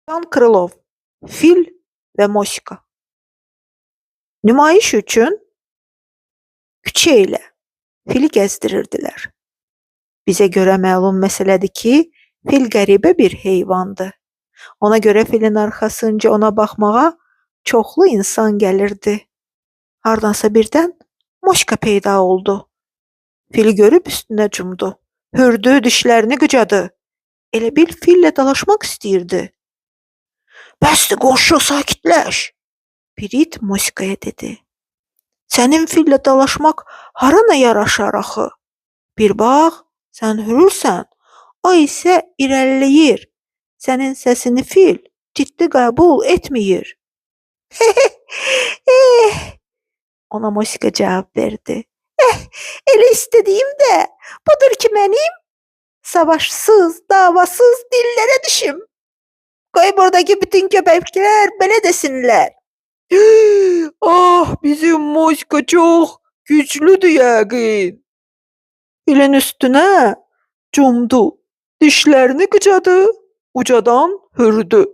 Jan Krılov, Fil ve Moşka. Nümayiş üçün küçə ilə fili gəzdirirdilər. Bizə görə məlum məsələdir ki, fil qəribə bir heyvandır. Ona görə filin arxasınca ona baxmağa çoxlu insan gəlirdi. Hardansa birdən Moşka peyda oldu. Fili görüb üstünə cumdu. Hürdü, dişlərini qıcadı. Elə bil fillə dalaşmaq istəyirdi. "Bəsdir qonşu, sakitləş!" Bir it Moşkaya dedi. "Sənin fillə dalaşmaq harana yaraşar axı? Bir bax, sən hürürsən, o isə irəliləyir. Sənin səsini fil ciddi qəbul etməyir." "Eh," ona Moşka cavab verdi. "Elə istədiyim də budur ki mənim savaşsız, davasız dillərə düşüm. Qoy buradakı bütün köpəklər belə desinlər. Ah, bizim Moşka çox güclüdür yəqin." Filin üstünə cumdu, dişlərini qıcadı, ucadan hürdü.